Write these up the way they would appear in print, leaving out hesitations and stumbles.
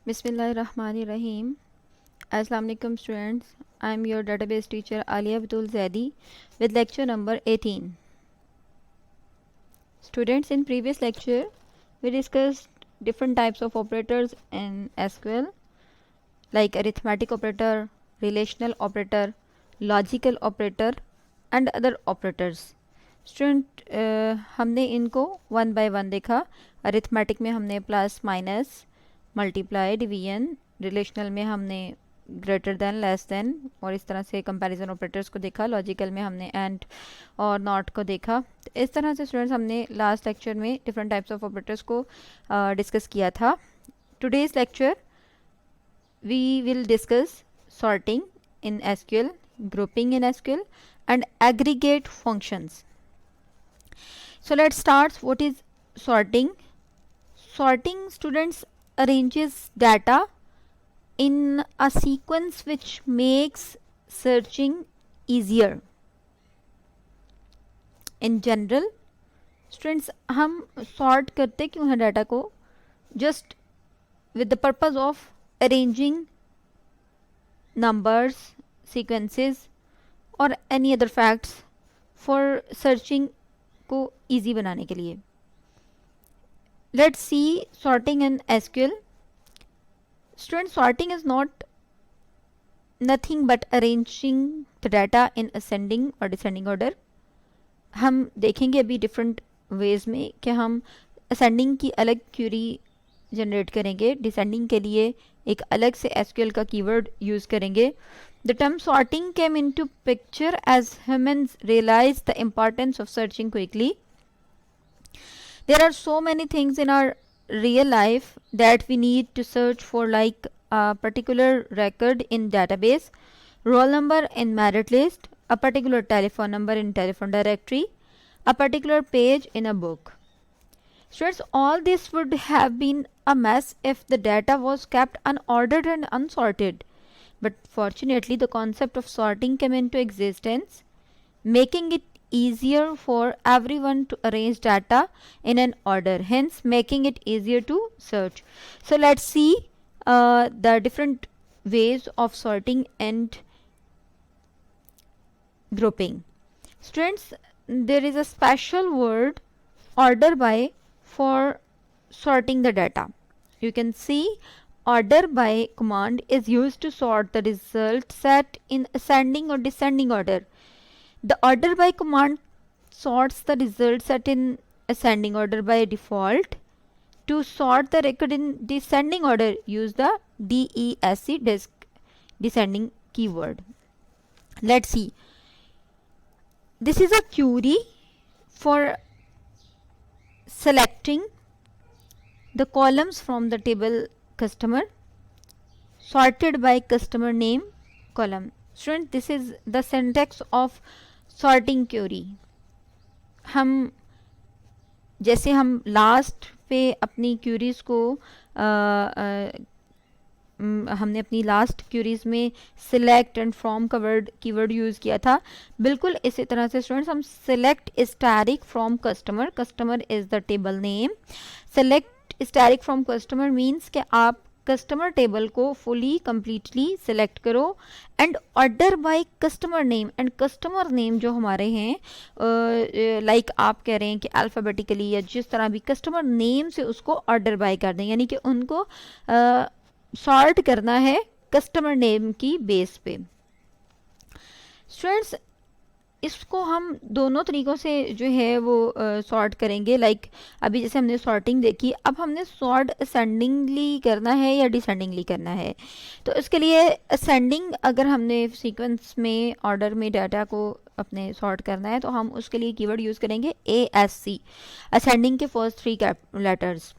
Bismillahirrahmanirrahim. Assalamu alaikum students. I am your database teacher Alia Abdul Zaidi with lecture number 18. Students, in previous lecture we discussed different types of operators in SQL like arithmetic operator, relational operator, logical operator and other operators. Student हमने इनको one by one देखा. Arithmetic में हमने plus minus multiply division, relational में हमने greater than less than और इस तरह से कंपैरिजन ऑपरेटर्स को देखा. लॉजिकल में हमने एंड और नॉट को देखा. तो इस तरह से स्टूडेंट्स हमने लास्ट लेक्चर में डिफरेंट टाइप्स ऑफ ऑपरेटर्स को डिस्कस किया था. Today's lecture we will discuss sorting in SQL, grouping in SQL and aggregate functions. So let's start. What is sorting? Sorting, students, arranges data in a sequence which makes searching easier. In general, students, हम sort करते क्यों हैं data को? Just with the purpose of arranging numbers, sequences or any other facts for searching को easy बनाने के लिए. Let's see sorting in SQL. Students, sorting is not nothing but arranging the data in ascending or descending order. हम देखेंगे अभी different ways में कि हम ascending की अलग query जनरेट करेंगे, डिसेंडिंग के लिए एक अलग से एसक्यूएल का कीवर्ड यूज करेंगे. The term sorting came into picture as humans realise the importance of searching quickly. There are so many things in our real life that we need to search for, like a particular record in database, roll number in merit list, a particular telephone number in telephone directory, a particular page in a book. Students, all this would have been a mess if the data was kept unordered and unsorted. But fortunately, the concept of sorting came into existence, making it easier for everyone to arrange data in an order, hence making it easier to search. So let's see the different ways of sorting and grouping. Students, there is a special word order by for sorting the data. You can see order by command is used to sort the result set in ascending or descending order. The order by command sorts the result set in ascending order by default. To sort the record in descending order, use the DESC descending keyword. Let's see. This is a query for selecting the columns from the table customer, sorted by customer name column. Student, this is the syntax of sorting query. हम जैसे हम last पे अपनी curies को हमने अपनी last curies में select and from का वर्ड कीवर्ड यूज़ किया था, बिल्कुल इसी तरह से स्टूडेंट्स हम select static from customer, customer is the table name. Select static from customer means कि आप कस्टमर टेबल को फुली कम्प्लीटली सिलेक्ट करो and order by customer name. And customer name जो हमारे हैं लाइक आप कह रहे हैं कि अल्फ़ाबेटिकली या जिस तरह भी कस्टमर नेम से उसको ऑर्डर बाय कर दें, यानी कि उनको सॉर्ट करना है कस्टमर नेम की बेस पे. स्टूडेंट्स, इसको हम दोनों तरीक़ों से जो है वो सॉर्ट करेंगे. लाइक अभी जैसे हमने सॉर्टिंग देखी, अब हमने सॉर्ट असेंडिंगली करना है या डिसेंडिंगली करना है. तो इसके लिए असेंडिंग अगर हमने सीक्वेंस में ऑर्डर में डाटा को अपने सॉर्ट करना है तो हम उसके लिए कीवर्ड यूज़ करेंगे ASC, असेंडिंग के first 3 letters.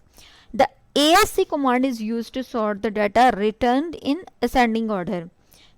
The ASC command is used to sort the data returned in ascending order.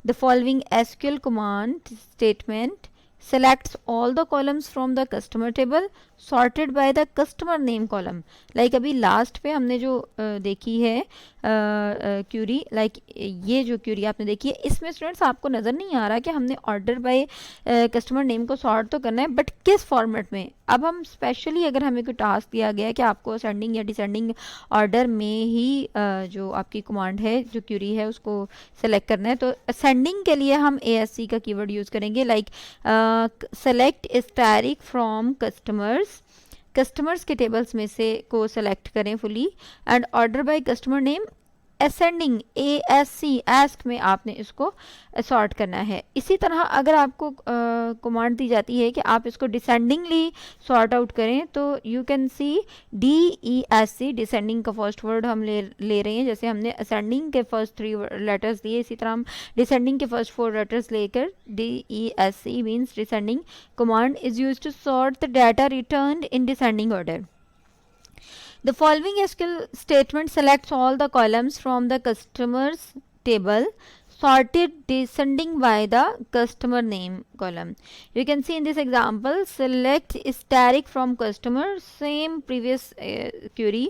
The following SQL command statement selects all the columns from the customer table sorted by the customer name column. Like अभी last पे हमने जो देखी है Curie, like ये जो Curie आपने देखी है, इसमें स्टूडेंट्स आपको नज़र नहीं आ रहा कि हमने ऑर्डर बाय कस्टमर नेम को सॉर्ट तो करना है, बट किस फॉर्मेट में। अब हम स्पेशली अगर हमें कोई टास्क दिया गया है कि आपको असेंडिंग या डिसेंडिंग ऑर्डर में ही जो आपकी कमांड है, जो क्यूरी है, उसको सेलेक्ट करना है, तो असेंडिंग के लिए हम ASC का कीवर्ड यूज़ करेंगे। Like select static from customers के टेबल्स में से को सेलेक्ट करें fully, and order by customer name ascending ASC ask में आपने इसको सॉर्ट करना है। इसी तरह अगर आपको कमांड दी जाती है कि आप इसको डिसेंडिंगली सॉर्ट आउट करें, तो you can see DESC, descending का फर्स्ट वर्ड हम ले रहे हैं। जैसे हमने असेंडिंग के फर्स्ट 3 लेटर्स दिए, इसी तरह हम डिसेंडिंग के फर्स्ट 4 लेटर्स लेकर DESC means descending command is use to sort the data returned in descending order. The following SQL statement selects all the columns from the customers table sorted descending by the customer name column. You can see in this example, select static from customer, same previous query,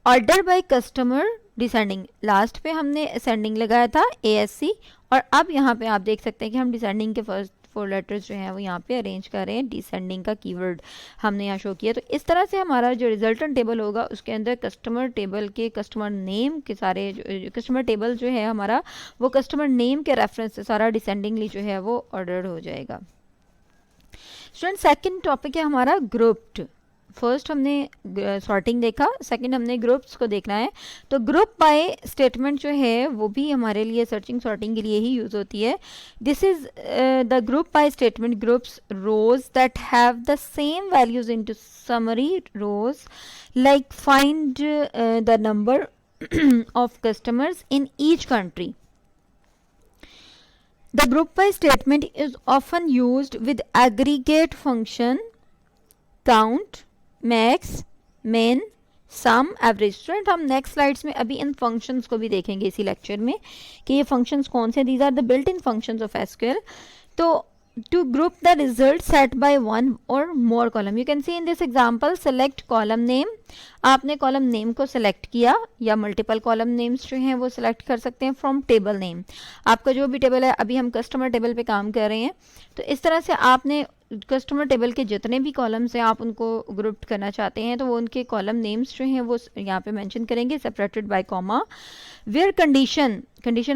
order by customer descending, last पे हमने ascending लगाया था ASC, और अब यहाँ पे आप देख सकते हैं कि हम डिसेंडिंग के फर्स्ट 4 लेटर्स जो हैं वो यहाँ पे अरेंज कर रहे हैं, डिसेंडिंग का कीवर्ड हमने यहाँ शो किया। तो इस तरह से हमारा जो रिजल्टेंट टेबल होगा उसके अंदर कस्टमर टेबल के कस्टमर नेम के सारे कस्टमर टेबल जो है हमारा, वो कस्टमर नेम के रेफरेंस से सारा डिसेंडिंगली जो है वो ऑर्डर हो जाएगा। स्टूडेंट सेकंड टॉपिक है हमारा ग्रुप्ड। फर्स्ट हमने सॉर्टिंग देखा, सेकंड हमने ग्रुप्स को देखना है। तो ग्रुप बाय स्टेटमेंट जो है वो भी हमारे लिए सर्चिंग सॉर्टिंग के लिए ही यूज़ होती है। This is the group by statement groups rows that have the same values into summary rows, like find the number of customers in each country. The group by statement is often used with aggregate function count, max, min, sum, average। Student हम next slides में अभी इन functions को भी देखेंगे इसी lecture में कि ये फंक्शंस कौन से, these are the built in functions of SQL। तो to group the result set by one or more column, you can see in this example, select column name, आपने कॉलम नेम को select किया, या multiple column names जो हैं वो select कर सकते हैं फ्रॉम टेबल नेम। आपका जो भी टेबल है, अभी हम कस्टमर टेबल पे काम कर रहे हैं, तो इस तरह से आपने कस्टमर टेबल के जितने भी कॉलम्स हैं आप उनको ग्रुप करना चाहते हैं, तो वो उनके कॉलम नेम्स जो हैं वो यहाँ पे मेंशन करेंगे, separated by comma. Where condition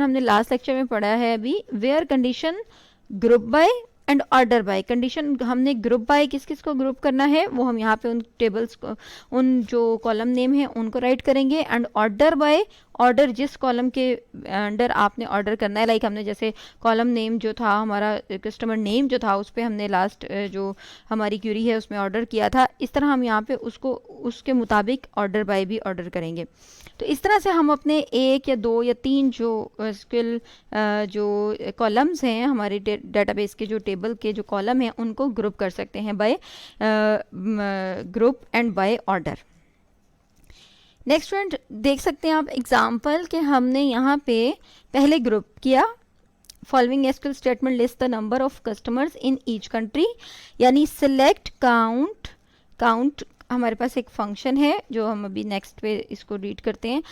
हमने लास्ट लेक्चर में पढ़ा है अभी, where condition group by and order by. Condition हमने ग्रुप बाय किस किस को ग्रुप करना है वो हम यहाँ पे उन टेबल्स को, उन जो कॉलम नेम है उनको राइट करेंगे, एंड ऑर्डर बाय, ऑर्डर जिस कॉलम के अंडर आपने ऑर्डर करना है। लाइक हमने जैसे कॉलम नेम जो था हमारा, कस्टमर नेम जो था उस पर हमने लास्ट जो हमारी क्यूरी है उसमें ऑर्डर किया था, इस तरह हम यहाँ पे उसको उसके मुताबिक ऑर्डर बाय भी ऑर्डर करेंगे। तो इस तरह से हम अपने 1 या 2 या 3 जो SQL जो कॉलम्स हैं हमारे डेटाबेस के, जो टेबल के जो कॉलम हैं उनको ग्रुप कर सकते हैं by group and by order. Next student देख सकते हैं आप एग्जाम्पल कि हमने यहाँ पे पहले ग्रुप किया, following SQL statement list the number of customers in each country, यानी सिलेक्ट काउंट हमारे पास एक फंक्शन है जो हम अभी नेक्स्ट पे इसको रीड करते हैं।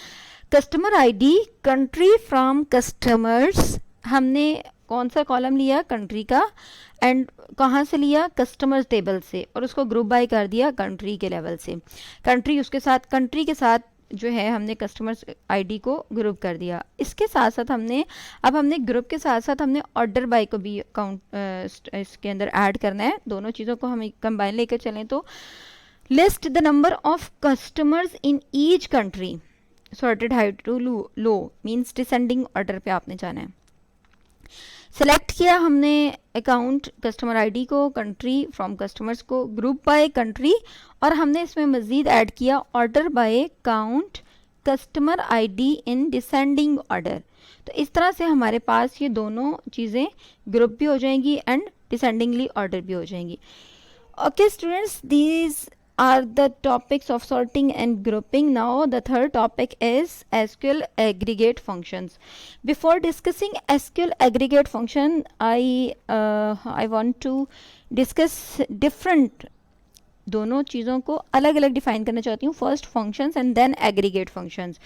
Customer ID, country from customers, हमने कौन सा कॉलम लिया, कंट्री का, एंड कहाँ से लिया, कस्टमर्स टेबल से, और उसको ग्रुप बाय कर दिया कंट्री के लेवल से। कंट्री के साथ जो है हमने कस्टमर्स ID को ग्रुप कर दिया। इसके साथ साथ हमने ग्रुप के साथ साथ हमने ऑर्डर बाय को भी काउंट इसके अंदर ऐड करना है। दोनों चीज़ों को हम कंबाइन लेकर चलें तो list the number of customers in each country, sorted high to low means descending order पे आपने जाना है। सेलेक्ट किया हमने अकाउंट कस्टमर ID को, कंट्री फ्रॉम कस्टमर्स को, ग्रुप बाय कंट्री, और हमने इसमें मज़ीद ऐड किया order by count customer ID in descending order. तो इस तरह से हमारे पास ये दोनों चीज़ें ग्रुप भी हो जाएंगी एंड डिसेंडिंगली ऑर्डर भी हो जाएंगी। Okay students, these are the topics of sorting and grouping. Now the third topic is SQL aggregate functions. Before discussing SQL aggregate function, I want to discuss different दोनों चीज़ों को अलग अलग डिफाइन करना चाहती हूँ, first functions and then aggregate functions.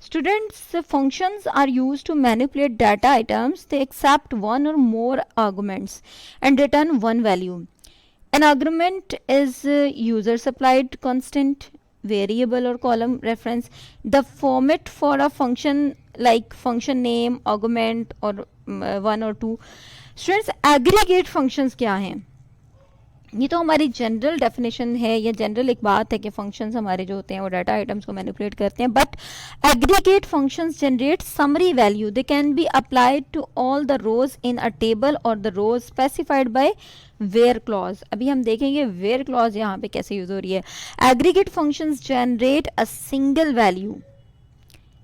Students, functions are used to manipulate data items. They accept one or more arguments and return one value. An argument is user supplied constant, variable or column reference. The format for a function like function name, argument or one or two. Students, aggregate functions क्या हैं? ये तो हमारी general definition है या general एक बात है कि फंक्शंस हमारे जो होते हैं वो डाटा आइटम्स को मैनिपुलेट करते हैं, but aggregate functions generate summary value. They can be applied to all the rows in a table और the rows specified by where clause. अभी हम देखेंगे वेयर क्लॉज यहाँ पे कैसे यूज हो रही है. Aggregate functions generate a single value,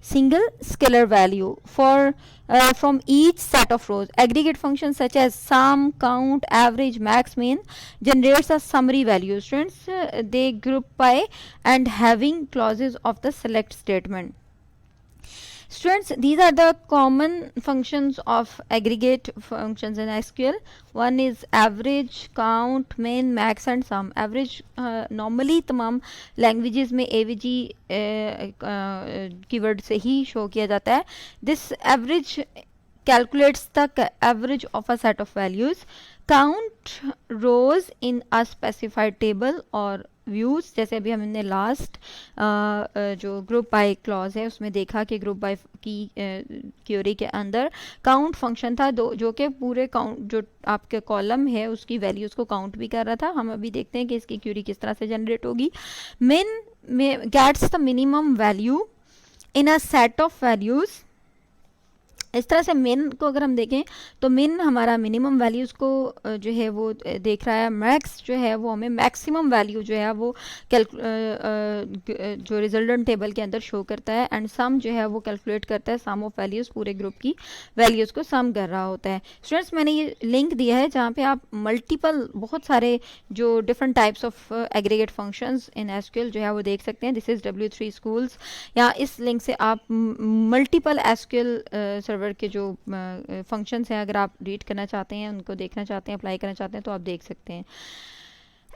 single scalar value from each set of rows. Aggregate functions such as sum, count, average, max, mean generates a summary value. Students, they group by and having clauses of the select statement. Students, these are the common functions of aggregate functions in SQL. One is average, count, min, max and sum. Average normally तमाम languages में AVG keyword से ही show किया जाता है. This average calculates the average of a set of values. Count rows in a specified table or views, जैसे अभी हमने last जो ग्रुप बाय क्लॉज है उसमें देखा कि ग्रुप बाय की क्यूरी के अंदर काउंट फंक्शन था जो कि पूरे काउंट जो आपके कॉलम है उसकी वैल्यूज़ को काउंट भी कर रहा था. हम अभी देखते हैं कि इसकी क्यूरी किस तरह से जनरेट होगी. मिन में gets the minimum value in a set of values. इस तरह से मिन को अगर हम देखें तो मिन हमारा मिनिमम वैल्यूज़ को जो है वो देख रहा है. मैक्स जो है वो हमें मैक्सिमम वैल्यू जो है वो जो रिजल्टेंट टेबल के अंदर शो करता है. एंड सम जो है वो कैलकुलेट करता है सम ऑफ वैल्यूज़, पूरे ग्रुप की वैल्यूज़ को सम कर रहा होता है. स्टूडेंट्स, मैंने ये लिंक दिया है जहाँ पे आप मल्टीपल बहुत सारे जो different types of aggregate functions in SQL जो है वो देख सकते हैं. This is W3 Schools. या इस लिंक से आप मल्टीपल एसक्यूएल सर्वर के जो फंक्शंस हैं अगर आप रीड करना चाहते हैं, उनको देखना चाहते हैं, अप्लाई करना चाहते हैं तो आप देख सकते हैं.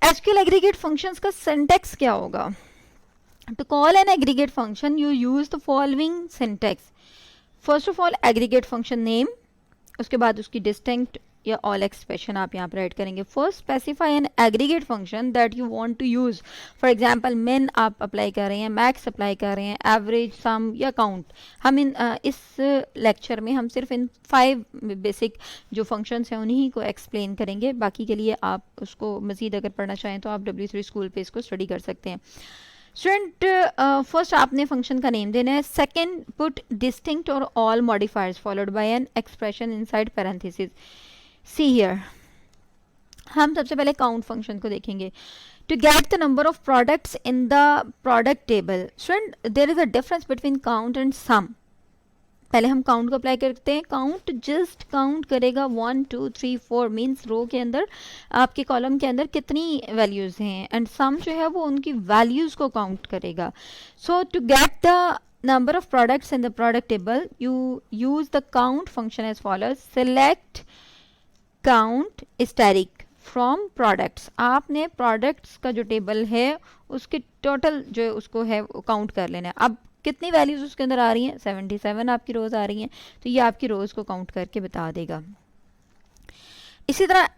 एसक्यूएल एग्रीगेट फंक्शंस का सिंटैक्स क्या होगा? To call an aggregate function you use the following syntax. First of all aggregate function name, उसके बाद उसकी डिस्टिंक्ट या ऑल एक्सप्रेशन आप यहाँ पर ऐड करेंगे. First specify an aggregate function that you want to use. For example min आप apply कर रहे हैं, मैक्स अप्लाई कर रहे हैं, एवरेज, सम या काउंट. हम इस लेक्चर में हम सिर्फ इन 5 बेसिक जो फंक्शंस हैं उन्हीं को एक्सप्लेन करेंगे. बाकी के लिए आप उसको मज़ीद अगर पढ़ना चाहें तो आप W3 स्कूल पे इसको स्टडी कर सकते हैं. स्टूडेंट, फर्स्ट आपने फंक्शन का नेम देना है. सेकेंड, पुट डिस्टिंक्ट और all modifiers followed by an expression inside parenthesis. See here, हम सबसे पहले काउंट फंक्शन को देखेंगे. To get the number of products in the product table. Student, there is a difference between count and sum. पहले हम count को apply करते हैं. काउंट जस्ट काउंट करेगा 1 2 3 4 मीन्स रो के अंदर आपके कॉलम के अंदर कितनी वैल्यूज़ हैं. एंड सम जो है वो उनकी वैल्यूज़ को काउंट करेगा. So to get the number of products in the product table you use the count function as follows. Select count asterisk from products. आपने products का जो टेबल है उसके टोटल जो उसको है काउंट कर लेना है. अब कितनी वैल्यूज उसके अंदर आ रही हैं? 77 आपकी रोज आ रही हैं, तो ये आपकी रोज को काउंट करके बता देगा. इसी तरह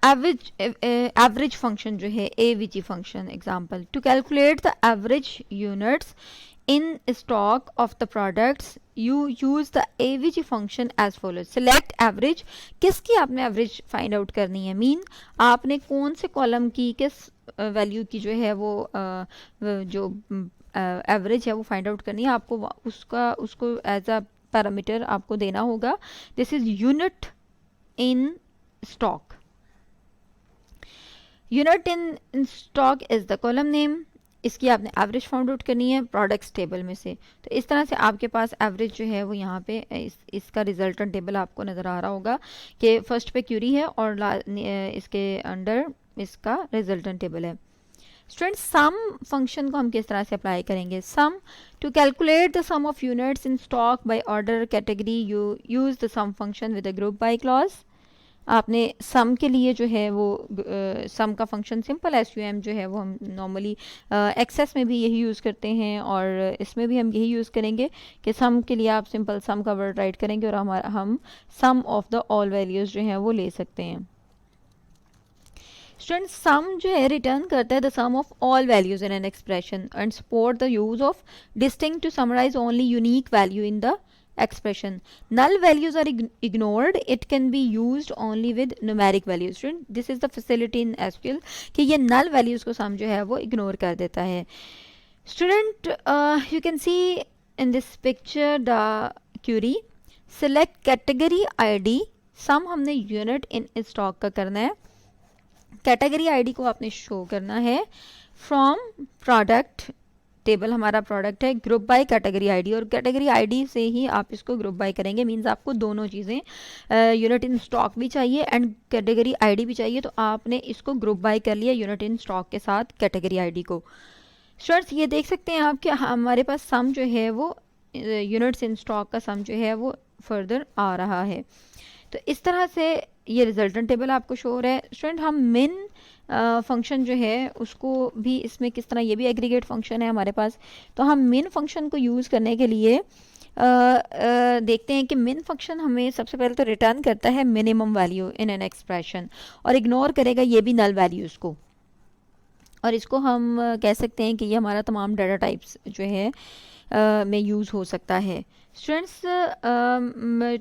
एवरेज फंक्शन जो है AVG function example. To calculate the average units in stock of the products you use the AVG function as follows. Select average. किसकी आपने एवरेज फाइंड आउट करनी है? मीन आपने कौन से कॉलम की किस वैल्यू की जो है वो जो एवरेज है वो फाइंड आउट करनी है. आपको उसको एज अ पैरामीटर आपको देना होगा. This is unit in stock. Unit in stock is the column name. इसकी आपने एवरेज फाउंड आउट करनी है प्रोडक्ट्स टेबल में से. तो इस तरह से आपके पास एवरेज जो है वो यहाँ पे इसका रिजल्टेंट टेबल आपको नज़र आ रहा होगा कि फर्स्ट पे क्यूरी है और इसके अंडर इसका रिजल्टेंट टेबल है. स्टूडेंट्स, सम फंक्शन को हम किस तरह से अप्लाई करेंगे? Sum, to calculate the sum of units in stock by order category you use the sum function with a group by clause. आपने सम के लिए जो है वो सम का फंक्शन सिंपल SUM जो है वो हम नॉर्मली एक्सेस में भी यही यूज़ करते हैं और इसमें भी हम यही यूज़ करेंगे कि सम के लिए आप सिंपल सम का वर्ड राइट करेंगे और हम सम ऑफ द ऑल वैल्यूज़ जो हैं वो ले सकते हैं। स्टूडेंट सम जो है रिटर्न करता है the sum of all values in an expression and support the use of distinct to summarise only unique value in the expression. Null values are ignored. It can be used only with numeric values. Student, this is the facility in SQL कि ये null values को sum जो है वो ignore कर देता है. Student, you can see in this picture the query. Select category ID. sum हमने unit in stock का करना है. कैटेगरी आईडी को आपने शो करना है फ्रॉम प्रोडक्ट टेबल. हमारा प्रोडक्ट है ग्रुप बाय कैटेगरी आईडी और कैटेगरी आईडी से ही आप इसको ग्रुप बाय करेंगे. मींस आपको दोनों चीज़ें यूनिट इन स्टॉक भी चाहिए एंड कैटेगरी आईडी भी चाहिए. तो आपने इसको ग्रुप बाय कर लिया यूनिट इन स्टॉक के साथ कैटेगरी आईडी को. स्टूडेंट्स ये देख सकते हैं आप कि हमारे पास सम जो है वो यूनिट्स इन स्टॉक का सम जो है वो फर्दर आ रहा है. तो इस तरह से ये रिजल्टेंट टेबल आपको शो हो रहा है. स्टूडेंट हम मिन फंक्शन जो है उसको भी इसमें किस तरह, ये भी एग्रीगेट फंक्शन है हमारे पास. तो हम मिन फंक्शन को यूज़ करने के लिए देखते हैं कि मिन फंक्शन हमें सबसे पहले तो रिटर्न करता है minimum value in an expression और इग्नोर करेगा ये भी नल वैल्यूज़ को. और इसको हम कह सकते हैं कि ये हमारा तमाम डाटा टाइप्स जो है में यूज़ हो सकता है. Students,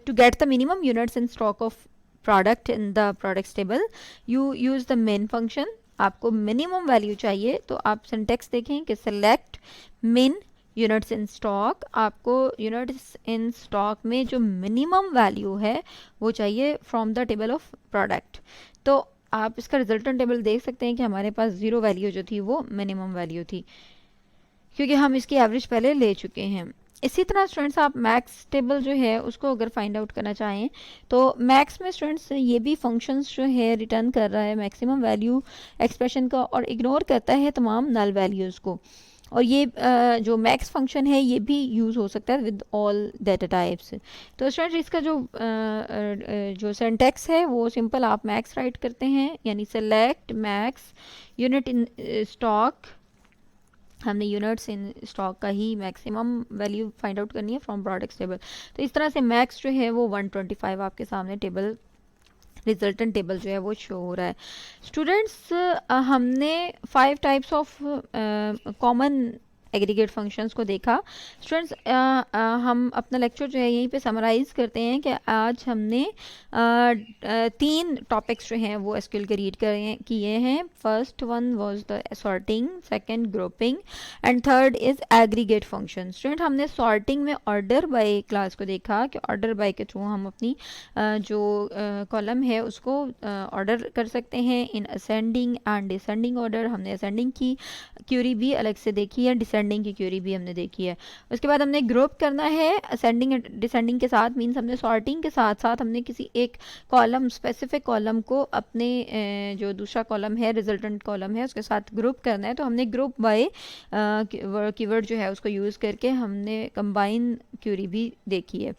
to get the minimum units in stock of product in the products table you use the min function. आपको मिनिमम वैल्यू चाहिए तो आप सिंटेक्स देखें कि select min units in stock. आपको यूनिट्स इन स्टॉक में जो मिनिमम वैल्यू है वो चाहिए from the table of product. तो आप इसका रिजल्टेंट टेबल देख सकते हैं कि हमारे पास 0 वैल्यू जो थी वो मिनिमम वैल्यू थी क्योंकि हम इसकी एवरेज पहले ले चुके हैं. इसी तरह स्टूडेंट्स आप मैक्स टेबल जो है उसको अगर फाइंड आउट करना चाहें तो मैक्स में स्टूडेंट्स ये भी फंक्शंस जो है रिटर्न कर रहा है मैक्सिमम वैल्यू एक्सप्रेशन का और इग्नोर करता है तमाम नल वैल्यूज़ को. और ये जो मैक्स फंक्शन है ये भी यूज़ हो सकता है विद ऑल डाटा टाइप्स. तो स्टूडेंट्स इसका जो सिंटैक्स है वो सिंपल आप मैक्स राइट करते हैं यानी select max unit in stock. हमने यूनिट्स इन स्टॉक का ही मैक्सिमम वैल्यू फाइंड आउट करनी है फ्रॉम प्रोडक्ट्स टेबल. तो इस तरह से मैक्स जो है वो 125 आपके सामने टेबल रिजल्टेंट टेबल जो है वो शो हो रहा है. स्टूडेंट्स, हमने 5 types of common aggregate functions को देखा. स्टूडेंट्स, हम अपना लेक्चर जो है यहीं पे समराइज़ करते हैं कि आज हमने 3 टॉपिक्स जो हैं वो एसक्यूएल के रीड किए हैं. First one was the sorting, second grouping and third is aggregate function. Student, हमने सॉर्टिंग में ऑर्डर बाय क्लास को देखा कि ऑर्डर बाय के थ्रू हम अपनी जो कॉलम है उसको ऑर्डर कर सकते हैं in ascending and descending order. हमने असेंडिंग की क्यूरी भी अलग से देखी है, डिसेंडिंग की क्यूरी भी हमने देखी है. उसके बाद हमने ग्रुप करना है असेंडिंग एंड डिसेंडिंग के साथ. मीन्स हमने सॉर्टिंग के साथ साथ हमने किसी एक कॉलम स्पेसिफिक कॉलम को अपने जो दूसरा कॉलम है रिजल्टेंट कॉलम है उसके साथ ग्रुप करना है. तो हमने ग्रुप बाय कीवर्ड जो है उसको यूज़ करके हमने कंबाइन क्यूरी भी देखी है.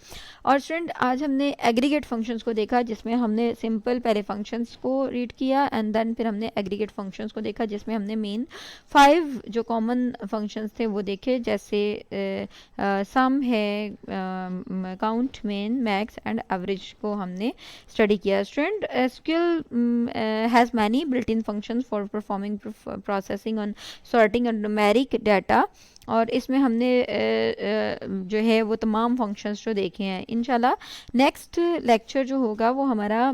और स्टूडेंट, आज हमने एग्रीगेट फंक्शंस को देखा जिसमें हमने सिंपल पहले फंक्शंस को रीड किया एंड देन फिर हमने एग्रीगेट फंक्शंस को देखा जिसमें हमने मेन 5 जो कॉमन फंक्शंस थे वो देखे जैसे सम है, count, main, max and average को हमने स्टडी किया. Student, SQL has many built in functions for performing processing on sorting and numeric data. और इसमें हमने जो है वो तमाम फंक्शंस जो देखे हैं. इंशाल्लाह नेक्स्ट लेक्चर जो होगा वो हमारा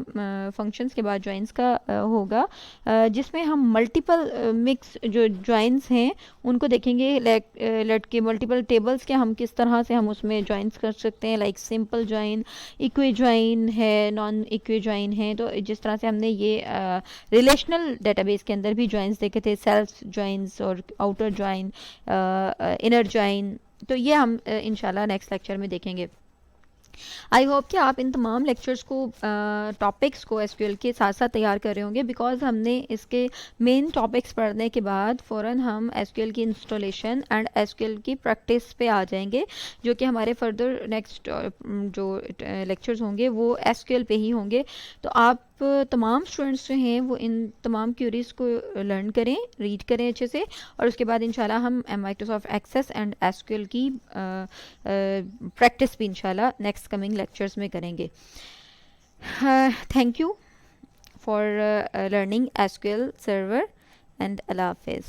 फंक्शंस के बाद जॉइंस का होगा जिसमें हम मल्टीपल मिक्स जो जॉइंस हैं उनको देखेंगे. लेट के मल्टीपल टेबल्स के हम किस तरह से हम उसमें जॉइंस कर सकते हैं. Like simple join, equi join है, नॉन इक्वी जॉइन है. तो जिस तरह से हमने ये रिलेशनल डेटाबेस के अंदर भी जॉइंस देखे थे, सेल्फ जॉइंस और आउटर जॉइन, इनर जॉइन. तो ये हम इंशाल्लाह नेक्स्ट लेक्चर में देखेंगे. आई होप कि आप इन तमाम लेक्चर्स को टॉपिक्स को एसक्यूएल के साथ साथ तैयार कर रहे होंगे बिकॉज हमने इसके मेन टॉपिक्स पढ़ने के बाद फ़ौरन हम एसक्यूएल की इंस्टॉलेशन एंड एसक्यूएल की प्रैक्टिस पे आ जाएंगे जो कि हमारे फर्दर नेक्स्ट जो लेक्चर्स होंगे वो एसक्यूएल पे ही होंगे. तो आप तमाम स्टूडेंट्स जो हैं वो इन तमाम क्यूरीज को लर्न करें, रीड करें अच्छे से, और उसके बाद इंशाल्लाह हम माइक्रोसॉफ्ट एक्सेस एंड एसक्यूएल की प्रैक्टिस भी इंशाल्लाह नेक्स्ट कमिंग लेक्चर्स में करेंगे. Thank you for learning SQL Server, and Allah Hafiz.